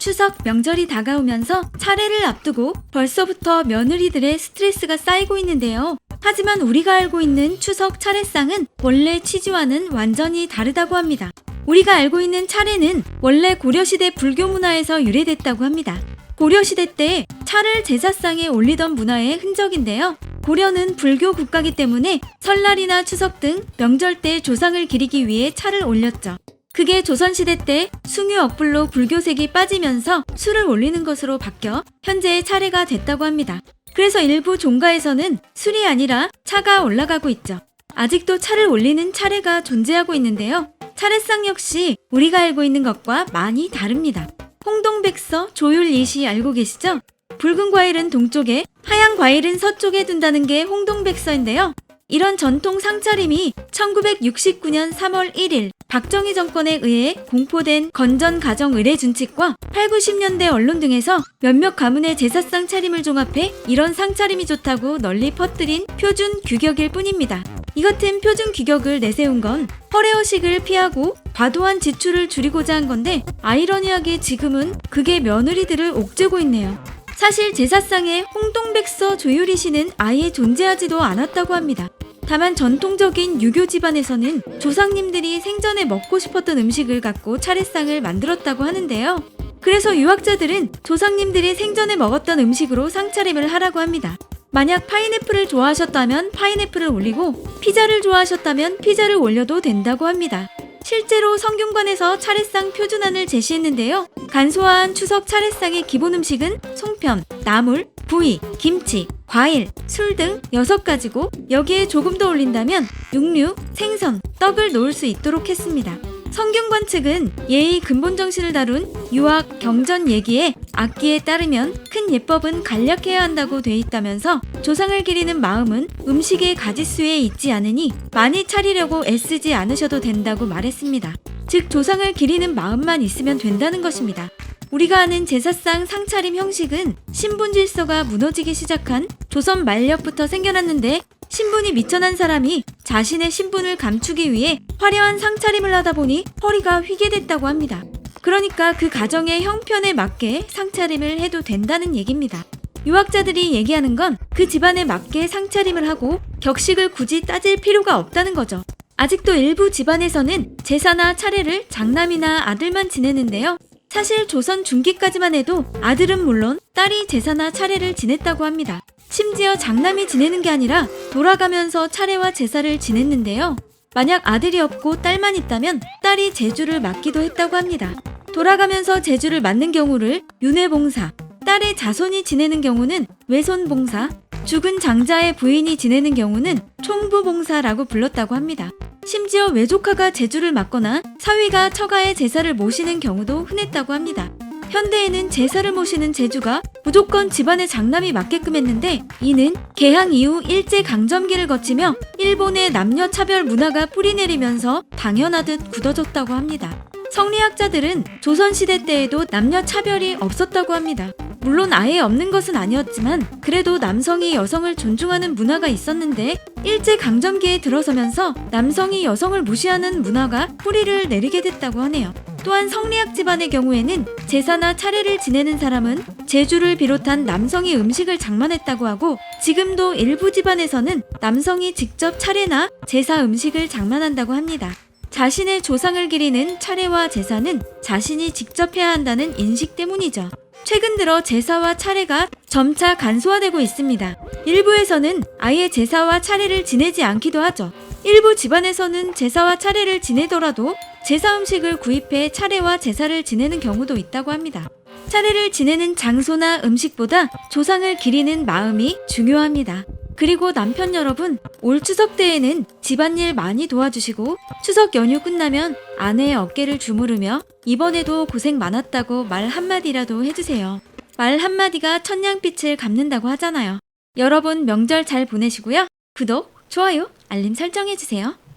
추석 명절이 다가오면서 차례를 앞두고 벌써부터 며느리들의 스트레스가 쌓이고 있는데요. 하지만 우리가 알고 있는 추석 차례상은 원래 취지와는 완전히 다르다고 합니다. 우리가 알고 있는 차례는 원래 고려시대 불교 문화에서 유래됐다고 합니다. 고려시대 때 차를 제사상에 올리던 문화의 흔적인데요. 고려는 불교 국가이기 때문에 설날이나 추석 등 명절 때 조상을 기리기 위해 차를 올렸죠. 그게 조선시대 때 숭유 억불로 불교색이 빠지면서 술을 올리는 것으로 바뀌어 현재의 차례가 됐다고 합니다. 그래서 일부 종가에서는 술이 아니라 차가 올라가고 있죠. 아직도 차를 올리는 차례가 존재하고 있는데요. 차례상 역시 우리가 알고 있는 것과 많이 다릅니다. 홍동백서 조율예시 알고 계시죠? 붉은 과일은 동쪽에, 하얀 과일은 서쪽에 둔다는 게 홍동백서인데요. 이런 전통 상차림이 1969년 3월 1일 박정희 정권에 의해 공포된 건전 가정 의례 준칙과 8, 90년대 언론 등에서 몇몇 가문의 제사상 차림을 종합해 이런 상차림이 좋다고 널리 퍼뜨린 표준 규격일 뿐입니다. 이 같은 표준 규격을 내세운 건 허례허식을 피하고 과도한 지출을 줄이고자 한 건데 아이러니하게 지금은 그게 며느리들을 옥죄고 있네요. 사실 제사상에 홍동백서 조율이시는 아예 존재하지도 않았다고 합니다. 다만 전통적인 유교 집안에서는 조상님들이 생전에 먹고 싶었던 음식을 갖고 차례상을 만들었다고 하는데요. 그래서 유학자들은 조상님들이 생전에 먹었던 음식으로 상차림을 하라고 합니다. 만약 파인애플을 좋아하셨다면 파인애플을 올리고 피자를 좋아하셨다면 피자를 올려도 된다고 합니다. 실제로 성균관에서 차례상 표준안을 제시했는데요. 간소화한 추석 차례상의 기본 음식은 송편, 나물, 부이, 김치, 과일, 술 등 6가지고 여기에 조금 더 올린다면 육류, 생선, 떡을 놓을 수 있도록 했습니다. 성균관 측은 예의 근본 정신을 다룬 유학 경전 얘기에 악기에 따르면 큰 예법은 간략해야 한다고 돼 있다면서 조상을 기리는 마음은 음식의 가짓수에 있지 않으니 많이 차리려고 애쓰지 않으셔도 된다고 말했습니다. 즉 조상을 기리는 마음만 있으면 된다는 것입니다. 우리가 아는 제사상 상차림 형식은 신분 질서가 무너지기 시작한 조선 말렵부터 생겨났는데 신분이 미천한 사람이 자신의 신분을 감추기 위해 화려한 상차림을 하다 보니 허리가 휘게 됐다고 합니다. 그러니까 그 가정의 형편에 맞게 상차림을 해도 된다는 얘기입니다. 유학자들이 얘기하는 건 그 집안에 맞게 상차림을 하고 격식을 굳이 따질 필요가 없다는 거죠. 아직도 일부 집안에서는 제사나 차례를 장남이나 아들만 지내는데요. 사실 조선 중기까지만 해도 아들은 물론 딸이 제사나 차례를 지냈다고 합니다. 심지어 장남이 지내는 게 아니라 돌아가면서 차례와 제사를 지냈는데요. 만약 아들이 없고 딸만 있다면 딸이 제주를 맡기도 했다고 합니다. 돌아가면서 제주를 맡는 경우를 윤회봉사, 딸의 자손이 지내는 경우는 외손봉사, 죽은 장자의 부인이 지내는 경우는 총부봉사라고 불렀다고 합니다. 심지어 외조카가 제주를 맡거나 사위가 처가의 제사를 모시는 경우도 흔했다고 합니다. 현대에는 제사를 모시는 제주가 무조건 집안의 장남이 맡게끔 했는데 이는 개항 이후 일제강점기를 거치며 일본의 남녀 차별 문화가 뿌리내리면서 당연하듯 굳어졌다고 합니다. 성리학자들은 조선시대 때에도 남녀 차별이 없었다고 합니다. 물론 아예 없는 것은 아니었지만 그래도 남성이 여성을 존중하는 문화가 있었는데 일제강점기에 들어서면서 남성이 여성을 무시하는 문화가 뿌리를 내리게 됐다고 하네요. 또한 성리학 집안의 경우에는 제사나 차례를 지내는 사람은 제주를 비롯한 남성이 음식을 장만했다고 하고 지금도 일부 집안에서는 남성이 직접 차례나 제사 음식을 장만한다고 합니다. 자신의 조상을 기리는 차례와 제사는 자신이 직접 해야 한다는 인식 때문이죠. 최근 들어 제사와 차례가 점차 간소화되고 있습니다. 일부에서는 아예 제사와 차례를 지내지 않기도 하죠. 일부 집안에서는 제사와 차례를 지내더라도 제사 음식을 구입해 차례와 제사를 지내는 경우도 있다고 합니다. 차례를 지내는 장소나 음식보다 조상을 기리는 마음이 중요합니다. 그리고 남편 여러분, 올 추석 때에는 집안일 많이 도와주시고 추석 연휴 끝나면 아내의 어깨를 주무르며 이번에도 고생 많았다고 말 한마디라도 해주세요. 말 한마디가 천냥빛을 갚는다고 하잖아요. 여러분 명절 잘 보내시고요. 구독, 좋아요, 알림 설정해주세요.